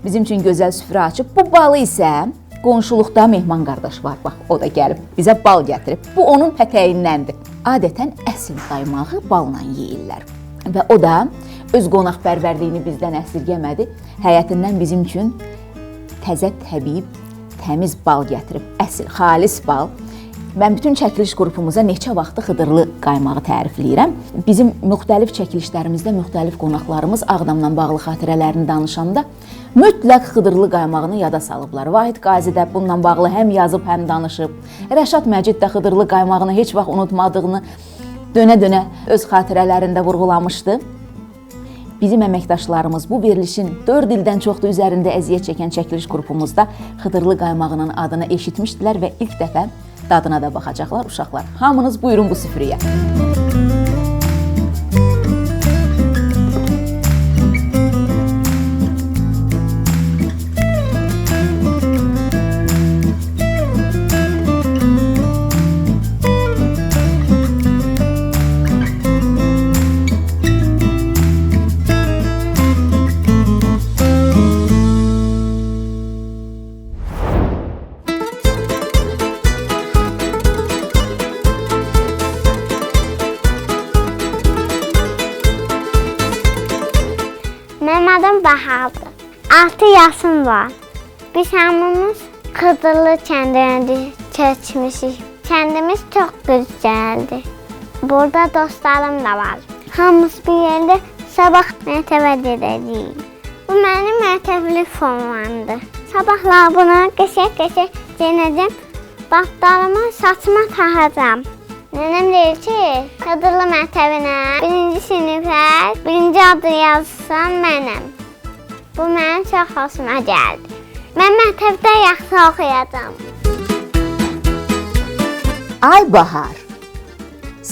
bizim üçün gözəl süfrə açıb. Bu balı isə qonşuluqda Mehman qardaş var, bax, o da gəlib, bizə bal gətirib. Bu onun pətəyindəndir. Adətən əsl qaymağı balla yeyirlər. Və o da öz qonaqpərvərliyini bizdən əsirgəmədi. Həyətindən bizim üçün təzə təbii, təmiz bal gətirib, əsl, xalis bal. Mən bütün çəkiliş qrupumuza neçə vaxtı Xıdırlı qaymağı tərifləyirəm. Bizim müxtəlif çəkilişlərimizdə müxtəlif qonaqlarımız Ağdamla bağlı xatirələrini danışanda mütləq Xıdırlı qaymağını yada salıblar. Vahid Qazi də bununla bağlı həm yazıb, həm danışıb. Rəşad Məcid də Xıdırlı qaymağını heç vaxt unutmadığını dönə-dönə öz xatirələrində vurğulamışdı. Bizim əməkdaşlarımız bu verilişin 4 ildən çoxdur üzərində əziyyət çəkən çəkiliş qrupumuzda xıdırlı qaymağının adını eşitmişdilər və ilk dəfə dadına da baxacaqlar uşaqlar. Hamınız buyurun bu süfrəyə. Mənim adım Bahardır. 6 yaşım var. Biz hamımız Xıdırlı kəndinə keçmişik. Kəndimiz çox gözəldir. Burada dostlarım da var. Hamımız bir yerdə sabah məktəbə gedəcəyik. Bu mənim məktəbli formamdır. Sabahlar bunu qəşəng-qəşəng geyinəcəm. Batlarımı saçıma taxacam. Nənəm deyir ki, Xıdırlı məktəbinə 1-ci sinifə 1-ci adı yazsan mənəm. Bu mənim çox xoşuma gəldi. Mən məktəbdə yaxşı oxuyacam. Ay Bahar,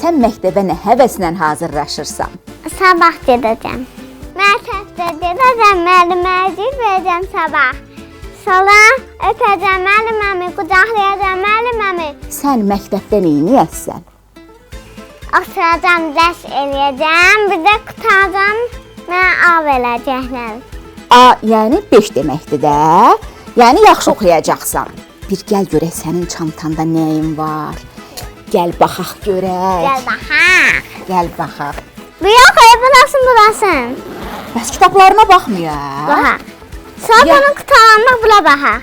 sən məktəbə nə həvəslə hazırlaşırsan? Sabah gedəcəm. Məktəbdə gedəcəm, müəlliməcik verəcəm sabah. Sonra öpəcəm müəlliməmi, qucaqlayacam müəlliməmi. Sən məktəbdə neyniyəsən? Oturacam, dərs eləyəcəm, bir də qutaracam, mənə A verəcəklər. A, yəni 5 deməkdir də. Yəni yaxşı oxuyacaqsan. Bir gəl görək sənin çantanda nəyin var. Gəl baxaq görək. Gəl baxaq. Gəl baxaq. Bu yox, burasın. Bəs kitablarına baxmayaq. Baxaq. Sonra bunu qutaranmaq bula baxaq.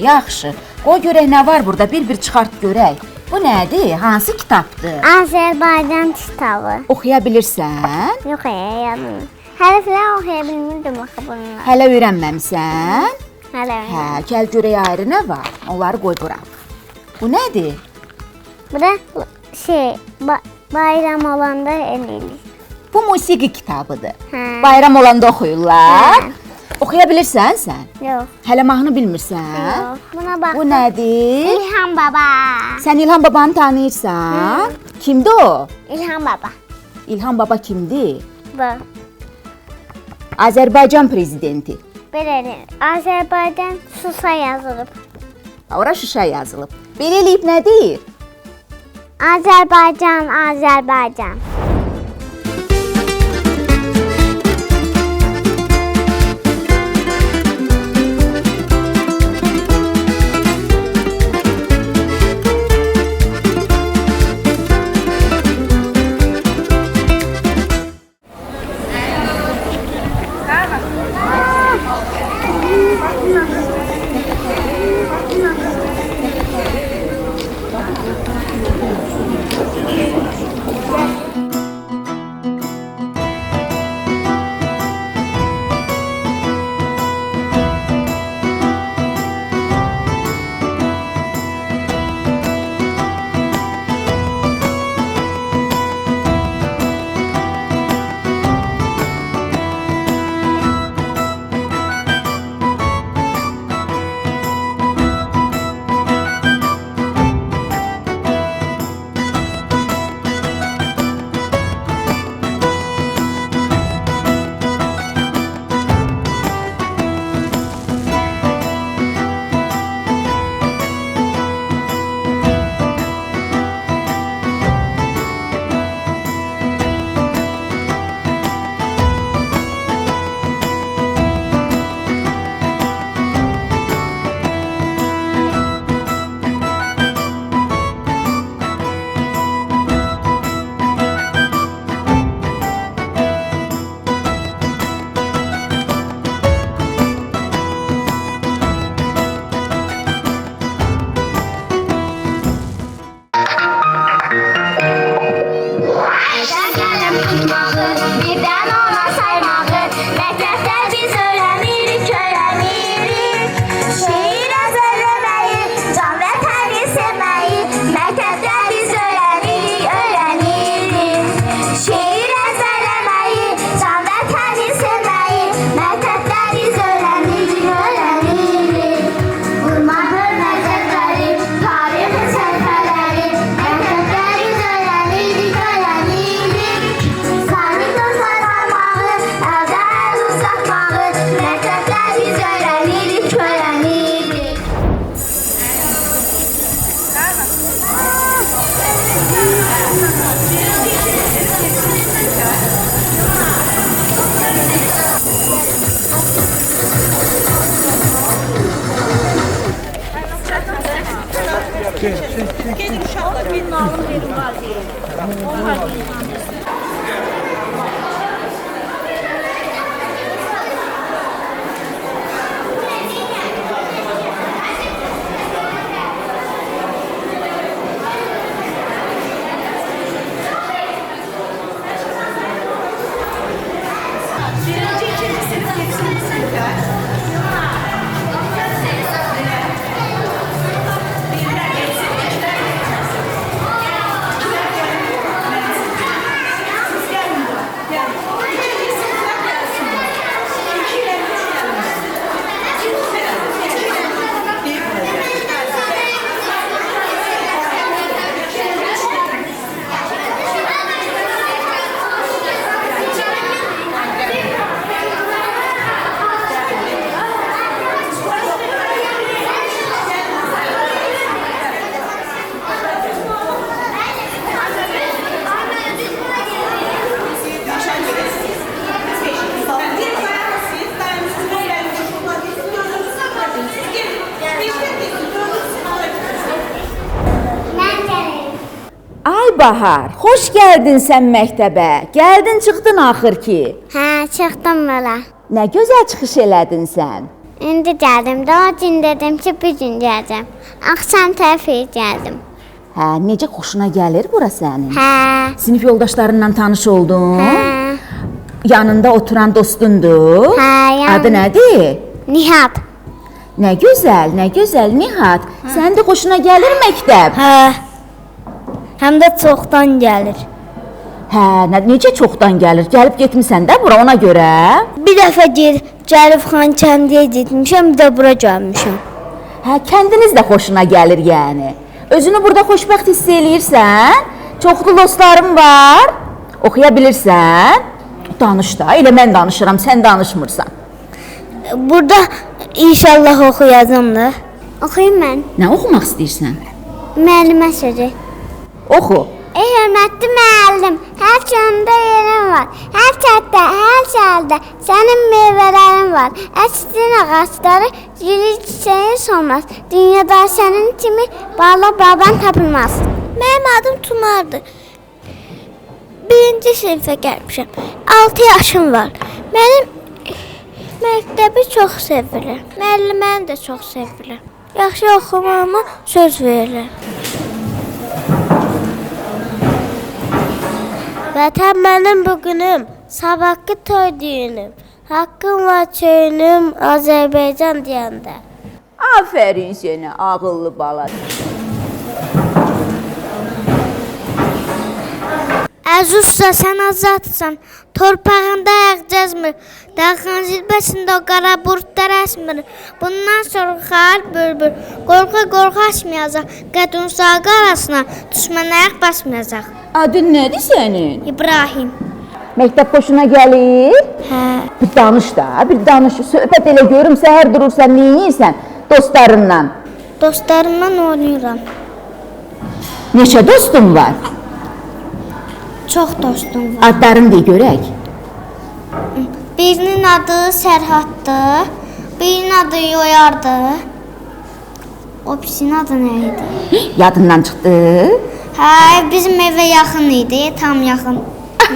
Yaxşı. Qoy görək nə var burada, bir çıxart görək. Bu nədir? Hansı kitabdır? Azərbaycan kitabı. Oxuya bilirsən? Yox, yadım. Hərfləri oxuya bilmirdim axı bunları. Hələ öyrənməmisən? Hələ. Hə, gəl görək ayrı nə var? Onları qoy bura. Bu nədir? Bu da bayram olanda eləyirik. Bu musiqi kitabıdır. Hə. Bayram olanda oxuyurlar. Hə. Oxuya bilirsən sən? Yox. Hələ mahnı bilmirsən? Yox. Buna bax. Bu nədir? İlham Baba. Sən İlham babanı tanıyırsan? Kimdir o? İlham Baba. İlham baba kimdir? Bu. Azərbaycan prezidenti. Belədir. Azərbaycan Şuşa yazılıb. Ora Şuşa yazılıb. Belə eləyib nə deyir? Azərbaycan. Ay Bahar, xoş gəldin sən məktəbə. Gəldin, çıxdın axır ki. Hə, çıxdım belə. Nə gözəl çıxış elədin sən. İndi gəldim də o gün dedim ki, bir gün gələcəm. Axşam təfir gəldim. Hə, necə xoşuna gəlir bura sənin? Hə, Sinif yoldaşlarınla tanış oldun? hə, Yanında oturan dostundur? hə, Adı nədir? Nihat. Nə gözəl Nihat. Sənin də xoşuna gəlir məktəb? Hə. Həm də çoxdan gəlir. Hə, necə çoxdan gəlir? Gəlib getmisən də bura ona görə? Bir dəfə gəlib Xankəndiyə getmişəm, bir də bura gəlmişəm. Hə, kəndiniz də xoşuna gəlir yəni. Özünü burada xoşbəxt hiss eləyirsən? Çoxlu dostların var? Oxuya bilirsən? Danış da, elə mən danışıram, sən danışmırsan. Burada inşallah oxuyacam da. Oxuyum mən. Nə oxumaq istəyirsən? Müəllimə sözü. Oxu. Ey hörmətli müəllim, hər kəndə yerin var. Hər kənddə, hər şəhərdə sənin meyvələrin var. Əkdin ağacları, gülü çiçəyin solmaz. Dünyada sənin kimi bağla bağban tapılmaz. Mənim adım Tumardır. 1-ci sinifə gəlmişəm. 6 yaşım var. Mənim məktəbi çox sevirəm. Müəlliməni də çox sevirəm. Yaxşı oxumağıma söz verirəm. Vətən mənim bu günüm, sabahkı toy düyünüm. Haqqım var çöyünüm, Azərbaycan deyəndə. Afərin sənə, ağıllı bala. Əzuzsa sən azadsan, torpağında ayaq gəzmir. Dağın zirvəsində o qara buludlar əsmir. Bundan sonra xar bülbül, qorxa açmayacaq. Qədun sağı arasına düşmən ayaq basmayacaq. Adın nədir sənin? İbrahim. Məktəb xoşuna gəlir? Hə. Bir danış da, bir danış. Söhbət elə görüm, səhər durursan, neyinsən dostlarınla? Dostlarımla oynayıram. Neçə dostun var? Çox dostum var. Adlarını deyə görək. Birinin adı Sərhaddır, birinin adı Yoyardır. O birisinin adı nə idi? Yadından çıxdı. Hə, bizim evə yaxın idi, tam yaxın.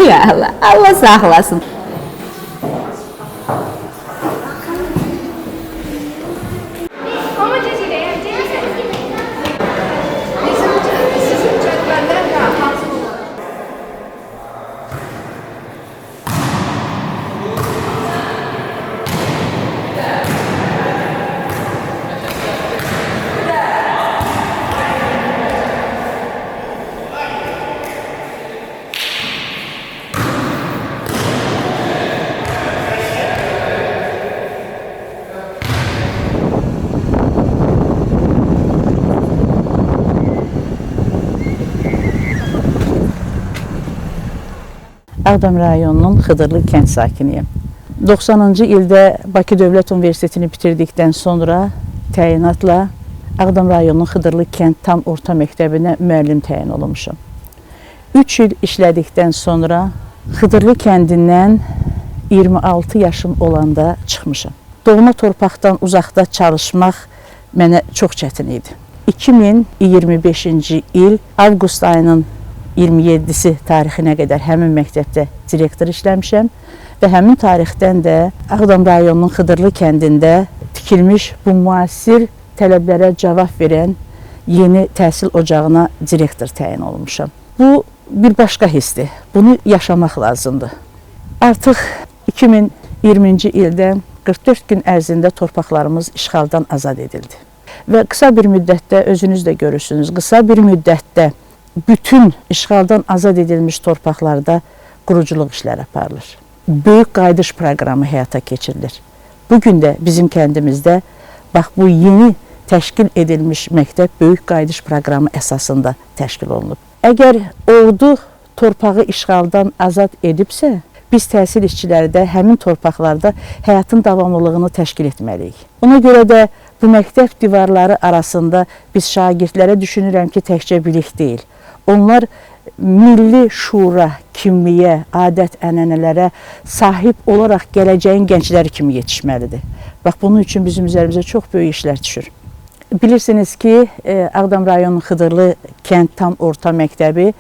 Ya Allah, Allah saxlasın. Ağdam rayonunun Xıdırlı kənd sakiniyəm. 90-cı ildə Bakı Dövlət Universitetini bitirdikdən sonra təyinatla Ağdam rayonunun Xıdırlı kənd tam orta məktəbinə müəllim təyin olunmuşam. 3 il işlədikdən sonra Xıdırlı kəndindən 26 yaşım olanda çıxmışam. Doğma torpaqdan uzaqda çalışmaq mənə çox çətin idi. 2025-ci il avqust ayının 27-si tarixinə qədər həmin məktəbdə direktor işləmişəm və həmin tarixdən də Ağdam rayonunun Xıdırlı kəndində tikilmiş bu müasir tələblərə cavab verən yeni təhsil ocağına direktor təyin olunmuşam. Bu bir başqa hissdir. Bunu yaşamaq lazımdır. Artıq 2020-ci ildə 44 gün ərzində torpaqlarımız işğaldan azad edildi. Və qısa bir müddətdə, özünüz də görürsünüz, qısa bir müddətdə bütün işğaldan azad edilmiş torpaqlarda quruculuq işləri aparılır. Böyük qayıdış proqramı həyata keçirilir. Bugün də bizim kəndimizdə bax bu yeni təşkil edilmiş məktəb böyük qayıdış proqramı əsasında təşkil olunub. Əgər ordu torpağı işğaldan azad edibsə, biz təhsil işçiləri də həmin torpaqlarda həyatın davamlılığını təşkil etməliyik. Ona görə də bu məktəb divarları arasında biz şagirdlərə düşünürəm ki, təkcə bilik deyil. Onlar milli şura, kimliyə, adət-ənənələrə sahib olaraq gələcəyin gəncləri kimi yetişməlidir. Bax, bunun üçün bizim üzərimizə çox böyük işlər düşür. Bilirsiniz ki, Ağdam rayonunun Xıdırlı kənd tam orta məktəbi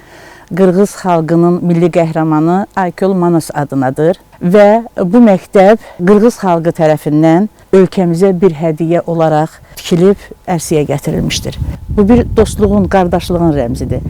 Qırğız xalqının milli qəhrəmanı Aykul Manas adınadır və bu məktəb Qırğız xalqı tərəfindən ölkəmizə bir hədiyyə olaraq tikilib ərsəyə gətirilmişdir. Bu bir dostluğun, qardaşlığın rəmzidir.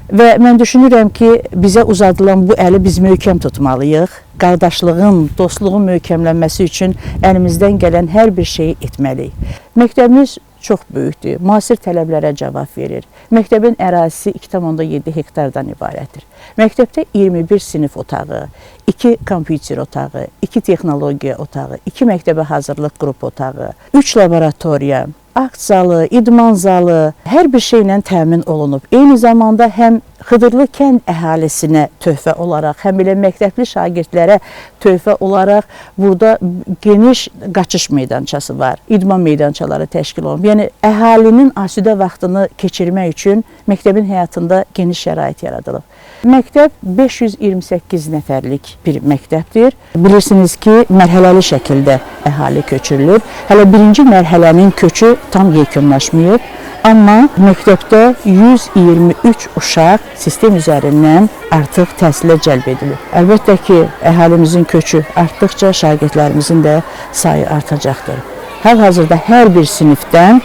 Və mən düşünürəm ki, bizə uzadılan bu əli biz möhkəm tutmalıyıq. Qardaşlığın, dostluğun möhkəmlənməsi üçün əlimizdən gələn hər bir şeyi etməliyik. Məktəbimiz çox böyükdür, müasir tələblərə cavab verir. Məktəbin ərazisi 2,7 hektardan ibarətdir. Məktəbdə 21 sinif otağı, 2 kompüter otağı, 2 texnologiya otağı, 2 məktəbə hazırlıq qrup otağı, 3 laboratoriya, akt zalı, idman zalı, hər bir şeylə təmin olunub. Eyni zamanda həm Xıdırlı kənd əhalisinə töhfə olaraq, həm elə məktəbli şagirdlərə töhfə olaraq burada geniş qaçış meydançası var, idman meydançaları təşkil olunub. Yəni, əhalinin asudə vaxtını keçirmək üçün məktəbin həyatında geniş şərait yaradılıb. Məktəb 528 nəfərlik bir məktəbdir. Bilirsiniz ki, mərhələli şəkildə əhali köçürülür. Hələ birinci mərhələnin köçü tam yekunlaşmayıb. Amma məktəbdə 123 uşaq sistem üzərindən artıq təhsilə cəlb edilib. Əlbəttə ki, əhalimizin köçü artdıqca şagirdlərimizin də sayı artacaqdır. Hal-hazırda hər bir sinifdən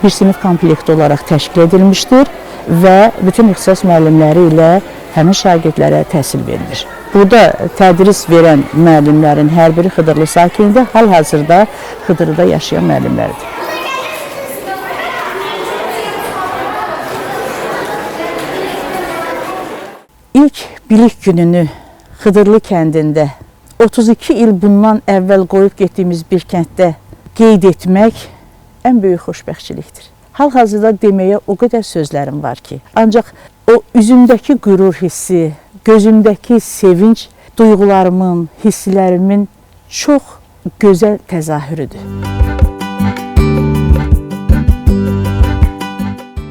bir sinif komplekti olaraq təşkil edilmişdir və bütün ixtisas müəllimləri ilə həmin şagirdlərə təhsil verilir. Burada tədris verən müəllimlərin hər biri Xıdırlı sakinidir, hal-hazırda Xıdırlıda yaşayan müəllimlərdir. İlk bilik gününü Xıdırlı kəndində 32 il bundan əvvəl qoyub getdiyimiz bir kənddə qeyd etmək ən böyük xoşbəxtçilikdir. Hal-hazırda deməyə o qədər sözlərim var ki, ancaq o üzümdəki qürur hissi, gözümdəki sevinç duyğularımın, hisslərimin çox gözəl təzahürüdür.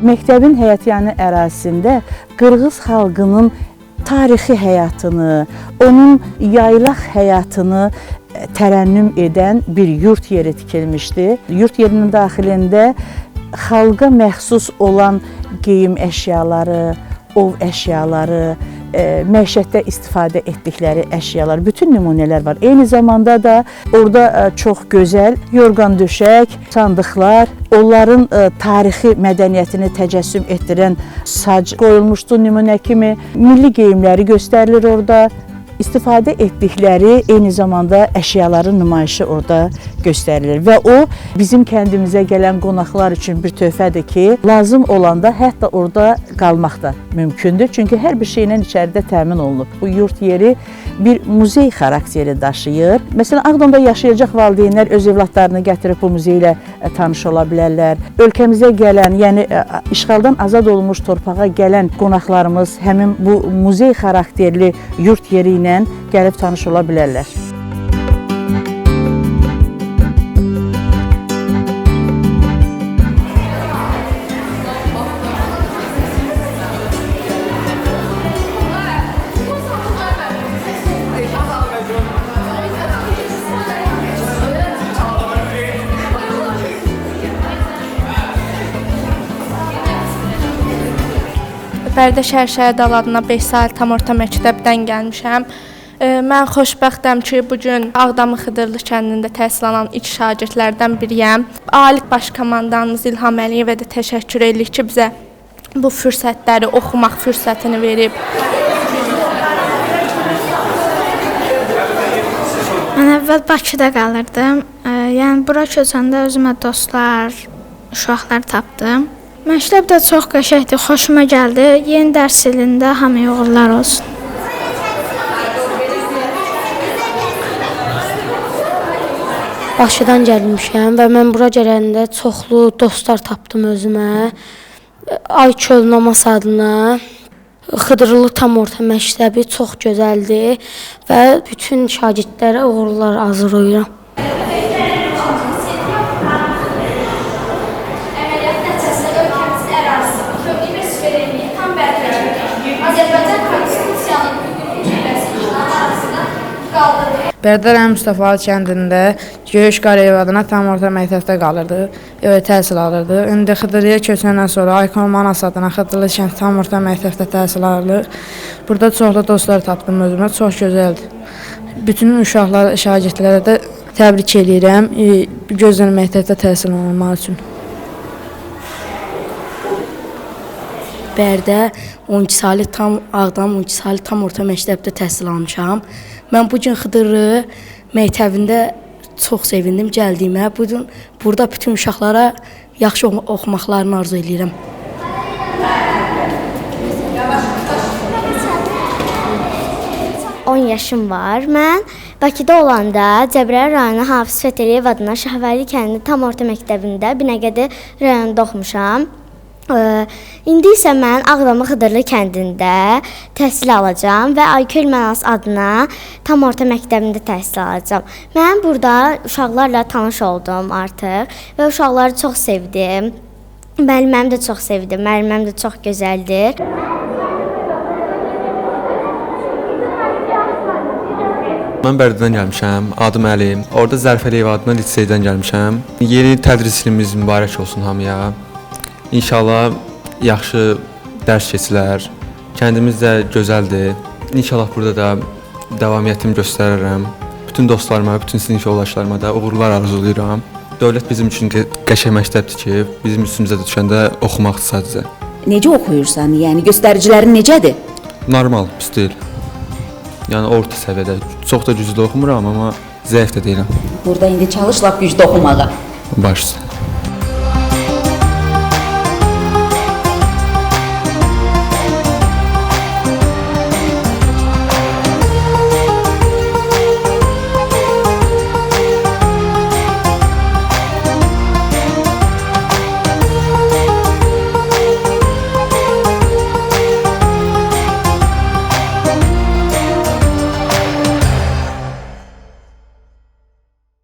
Məktəbin həyətyanı ərazisində Qırğız xalqının tarixi həyatını, onun yaylaq həyatını tərənnüm edən bir yurt yeri tikilmişdi. Yurt yerinin daxilində xalqa məxsus olan geyim əşyaları, ov əşyaları, məişətdə istifadə etdikləri əşyalar, bütün nümunələr var. Eyni zamanda da orada çox gözəl yorğan döşək, sandıqlar, onların tarixi mədəniyyətini təcəssüm etdirən sac qoyulmuşdu nümunə kimi. Milli geyimləri göstərilir orada. İstifadə etdikləri eyni zamanda əşyaların nümayişi orada göstərilir və o bizim kəndimizə gələn qonaqlar üçün bir töhfədir ki, lazım olanda hətta orada qalmaq da mümkündür. Çünki hər bir şeylə içəridə təmin olunub. Bu yurt yeri bir muzey xarakteri daşıyır. Məsələn, Ağdamda yaşayacaq valideynlər öz evladlarını gətirib bu muzey ilə tanış ola bilərlər. Ölkəmizə gələn, yəni işğaldan azad olunmuş torpağa gələn qonaqlarımız həmin bu muzey xarakterli yurt yeri ilə gəlib tanış ola bilərlər. Bərdə Şəhər adına 5 saylı tam orta məktəbdən gəlmişəm. Mən xoşbəxtəm ki, bugün Ağdamın Xıdırlı kəndində təhsil alan ilk şagirdlərdən biriyəm. Ali baş komandanımız İlham Əliyevə də təşəkkür edirik ki, bizə bu fürsətləri oxumaq fürsətini verib. Mən əvvəl Bakıda qalırdım. Yəni bura köçəndə özümə dostlar, uşaqlar tapdım. Məktəb də çox qəşəngdir, xoşuma gəldi. Yeni dərs ilində hamıya uğurlar olsun. Bakıdan gəlmişəm və mən bura gələndə çoxlu dostlar tapdım özümə. Ayköl Namas adına Xıdırlı tam orta məktəbi çox gözəldir və bütün şagirdlərə uğurlar arzulayıram. Bərdər Mustafalı kəndində Göyüş Qarayev adına tam orta məktəbdə qalırdı, təhsil alırdı. İndi Xıdırlıya köçəndən sonra Aykol Manas adına Xıdırlı kənd tam orta məktəbdə təhsil alırdı. Burada çoxlu dostlar tapdım özümə, çox gözəldir. Bütün uşaqlar, şagirdlərə də təbrik edirəm, gözəl məktəbdə təhsil almaq üçün. Bərdə 12 saylı tam Ağdam 12 saylı tam orta məktəbdə təhsil almışam. Mən bu gün Xıdırlı məktəbində çox sevindim gəldiyimə. Bu gün burada bütün uşaqlara yaxşı oxumaqlarını arzu edirəm. On yaşım var. Mən Bakıda olanda Cəbrayıl rayonu Hafiz Fətəliyev adına Şahvəli kəndi tam orta məktəbində Binəqədi rayonunda oxumuşam. İndi isə mən Ağdamlı Xıdırlı kəndində təhsil alacağam və Ayköl Manas adına tam orta məktəbində təhsil alacağam. Mən burada uşaqlarla tanış oldum artıq və uşaqları çox sevdim. Müəlliməm də çox sevdim. Müəlliməm də çox gözəldir. Mən Bərdədən gəlmişəm, adım Əli. Orada Zərif Əliyev adına liseydən gəlmişəm. Yeni tədris ilimiz mübarək olsun hamıya. İnşallah yaxşı dərs keçilər. Kəndimiz də gözəldir. İnşallah burada da davamiyyətimi göstərərəm. Bütün dostlarıma, bütün sinif yoldaşlarıma da uğurlar arzulayıram. Dövlət bizim üçün qəşəng məktəbdir ki, bizim üstümüzə düşəndə oxumaqdır sadəcə. Necə oxuyursan? Yəni göstəricilərin necədir? Normal, pis deyil. Yəni orta səviyyədə. Çox da güclü oxumuram, amma zəif də deyiləm. Burada indi çalış lap güclü oxumağa. Başsın.